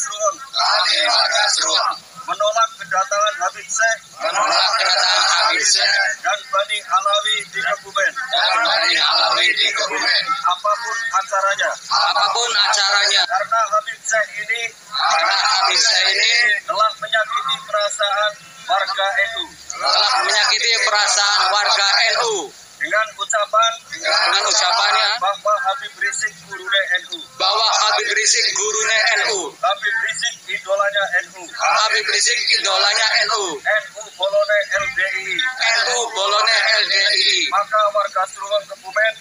Srueng menolak kedatangan Habib Syekh dan Bani Alawi di Kebumen apapun acaranya karena Habib Syekh ini telah menyakiti perasaan warga NU dengan ucapannya bahwa Habib Rizik gurune NU, Habib Rizik idolanya NU, NU bolone LDI. Maka warga Srueng Kebumen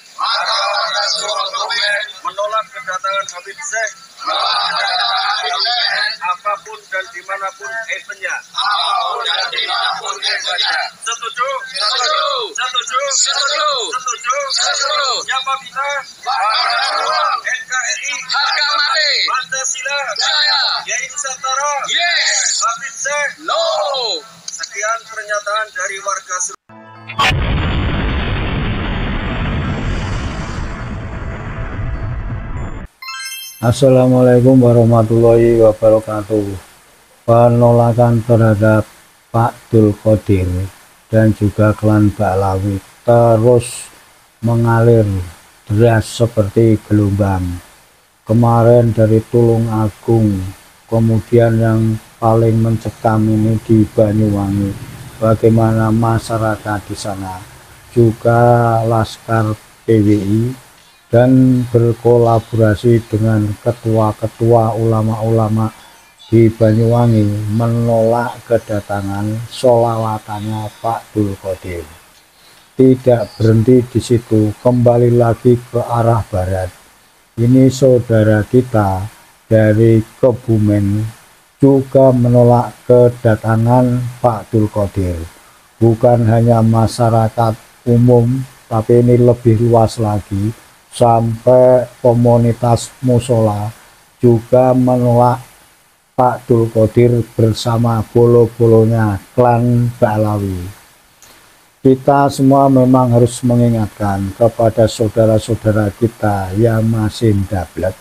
menolak kedatangan Habib Syekh apapun dan dimanapun eventnya. Setuju? Siapa kita? NKRI, harga mati, Pancasila, jaya, Yai Nusantara, yes, Habib Syekh, no. Sekian pernyataan dari warga Srueng. Assalamualaikum warahmatullahi wabarakatuh. Penolakan terhadap Pak Dul Qodir dan juga klan Ba'alawi terus mengalir deras seperti gelombang. Kemarin dari Tulung Agung, kemudian yang paling mencekam ini di Banyuwangi. Bagaimana masyarakat di sana, juga Laskar PWI, dan berkolaborasi dengan ketua-ketua ulama-ulama di Banyuwangi menolak kedatangan sholawatannya Pak Dul Qodir. Tidak berhenti di situ, kembali lagi ke arah barat. Ini saudara kita dari Kebumen juga menolak kedatangan Pak Dul Qodir. Bukan hanya masyarakat umum, tapi ini lebih luas lagi, sampai komunitas musola juga menolak Pak Dul Qodir bersama bolo-bolonya klan Ba'alawi. Kita semua memang harus mengingatkan kepada saudara-saudara kita yang masih ndablek,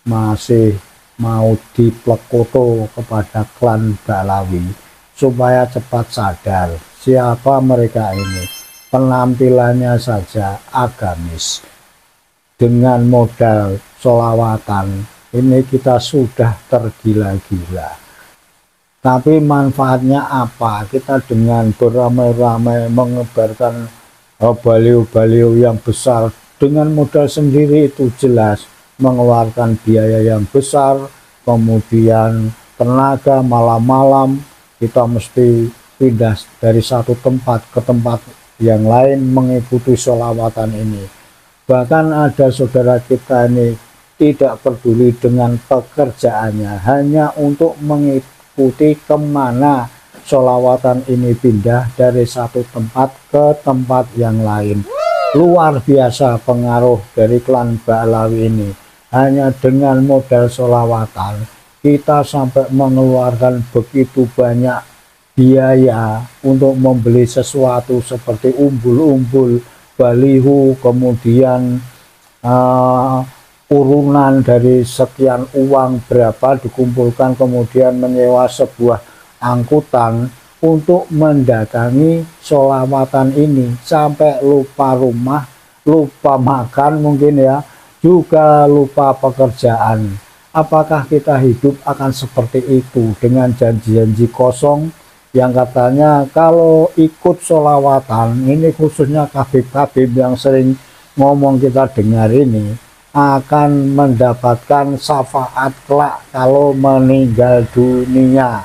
masih mau diplekoto kepada klan Ba'alawi, supaya cepat sadar siapa mereka ini. Penampilannya saja agamis. Dengan modal sholawatan ini kita sudah tergila-gila. Tapi manfaatnya apa? Kita dengan beramai-ramai mengebarkan baliho-baliho yang besar dengan modal sendiri, itu jelas mengeluarkan biaya yang besar, kemudian tenaga, malam-malam kita mesti pindah dari satu tempat ke tempat yang lain mengikuti sholawatan ini. Bahkan ada saudara kita ini tidak peduli dengan pekerjaannya, hanya untuk mengikuti kemana sholawatan ini pindah dari satu tempat ke tempat yang lain. Luar biasa pengaruh dari klan Ba'alawi ini. Hanya dengan modal sholawatan kita sampai mengeluarkan begitu banyak biaya untuk membeli sesuatu seperti umbul-umbul, baliho, kemudian urunan dari sekian uang berapa dikumpulkan, kemudian menyewa sebuah angkutan untuk mendatangi sholawatan ini, sampai lupa rumah, lupa makan mungkin ya, juga lupa pekerjaan. Apakah kita hidup akan seperti itu dengan janji-janji kosong yang katanya kalau ikut sholawatan ini, khususnya Habib-Habib yang sering ngomong kita dengar ini, akan mendapatkan syafaat kelak kalau meninggal dunia.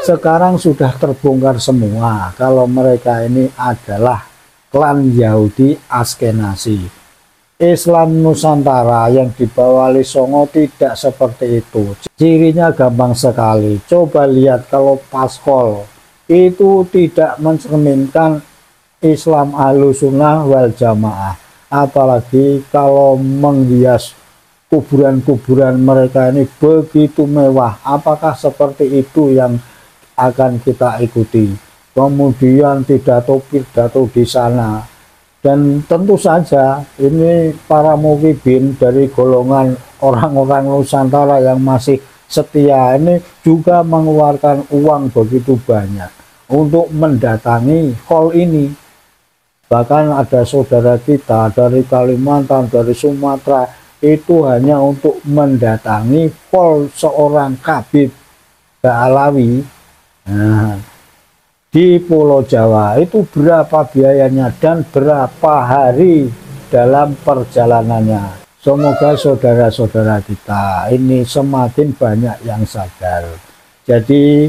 Sekarang sudah terbongkar semua kalau mereka ini adalah klan Yahudi Askenazi. Islam Nusantara yang dibawa Wali Songo tidak seperti itu. Cirinya gampang sekali. Coba lihat kalau Paskol itu tidak mencerminkan Islam Ahlussunnah wal Jamaah. Apalagi kalau menghias kuburan-kuburan mereka ini begitu mewah. Apakah seperti itu yang akan kita ikuti? Kemudian pidato-pidato di sana. Dan tentu saja ini para mukhibin dari golongan orang-orang Nusantara yang masih Setia ini juga mengeluarkan uang begitu banyak untuk mendatangi hall ini. Bahkan ada saudara kita dari Kalimantan, dari Sumatera, itu hanya untuk mendatangi hall seorang Khabib Ba'alawi. Nah, di Pulau Jawa itu berapa biayanya dan berapa hari dalam perjalanannya. Semoga saudara-saudara kita ini semakin banyak yang sadar. Jadi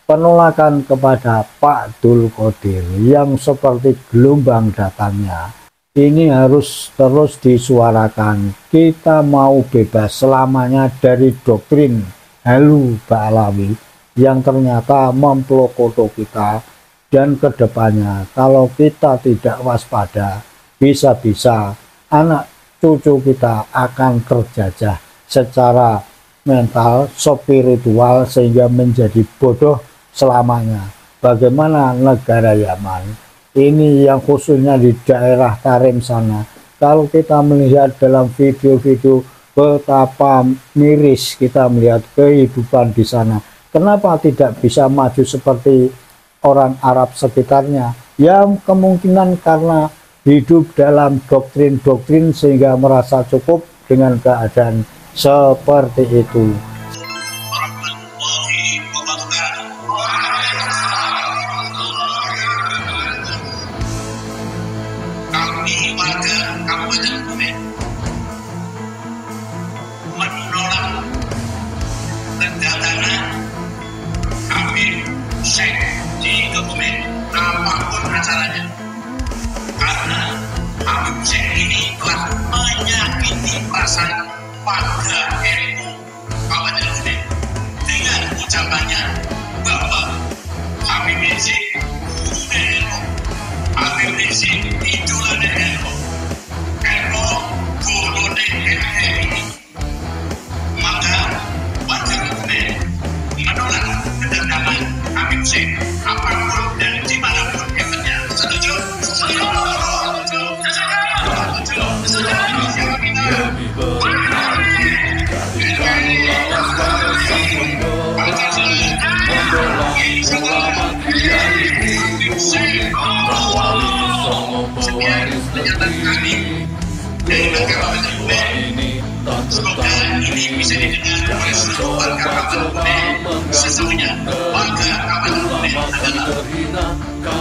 penolakan kepada Pak Dul Qodir yang seperti gelombang datangnya ini harus terus disuarakan. Kita mau bebas selamanya dari doktrin halu Ba'alawi yang ternyata memplokoto kita, dan kedepannya kalau kita tidak waspada bisa-bisa anak cucu kita akan terjajah secara mental, spiritual, sehingga menjadi bodoh selamanya. Bagaimana negara Yaman ini yang khususnya di daerah Tarim sana, kalau kita melihat dalam video-video betapa miris kita melihat kehidupan di sana, kenapa tidak bisa maju seperti orang Arab sekitarnya? Ya kemungkinan karena hidup dalam doktrin-doktrin sehingga merasa cukup dengan keadaan seperti itu. Kami warga Kabupaten Kebumen menolak kedatangan Habib Syekh di Kebumen apapun acaranya. Karena Habib Syekh ini telah menyakiti perasaan warga NU Kabupaten Kebumen dengan ucapannya bahwa Habib Rizik guru NU, Habib Rizik idola NU, NU guru NU. Maka warga Kebumen menolak kedatangan Habib Syekh apapun dan dimanapun eventnya. Setuju? Semoga ini bisa didengar oleh seluruh warga Kabupaten Kebumen. Sesungguhnya warga Kabupaten Kebumen adalah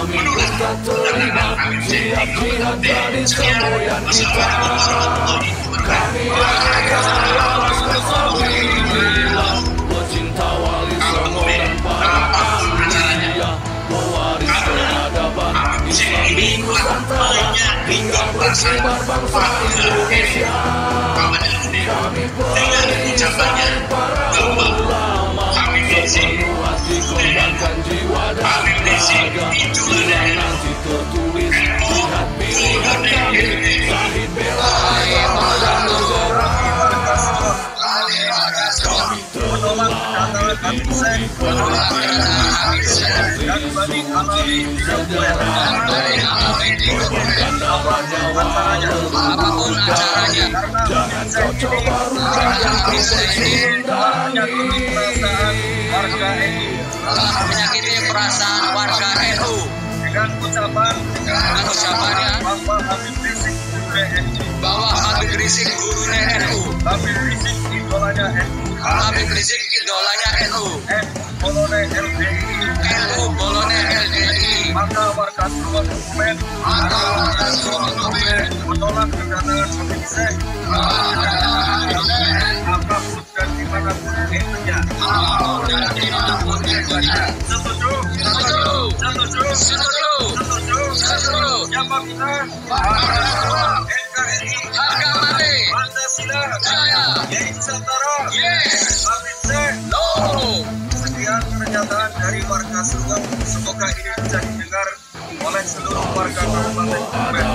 menolak kedatangan Habib Syekh di Kebumen. Sekian, wassalamualaikum warahmatullahi wabarakatuh. Apapun acaranya, karena Habib Syekh ini telah menyakiti perasaan warga NU Kabupaten Kebumen dengan ucapannya bahwa Habib Rizik guru NU, Habib Rizik idola NU, NU guru NU. Dan Bani Alawi apapun acaranya, karena Habib Syekh ini telah menyakiti perasaan warga NU dengan ucapannya bahwa Habib Rizik guru NU, Habib Rizik idolanya NU, Habib Rizik idolanya NU, NU bolone LDI. Maka warga seluruh Kebumen menolak kedatangan Habib Syekh apapun dan dimanapun eventnya. Setuju? Siapa kita? NKRI, harga mati, Pancasila, jaya, Yai Nusantara, yes, Habib Syekh, no. Sekian pernyataan dari warga seluruh. Semoga ini bisa didengar oleh seluruh warga Kabupaten Kebumen.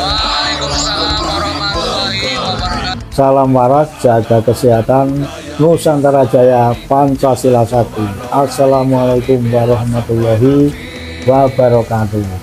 Waalaikumsalam warahmatullahi wabarakatuh. Salam waras, jaga kesehatan, Nusantara Jaya, Pancasila 1. Assalamualaikum warahmatullahi wabarakatuh.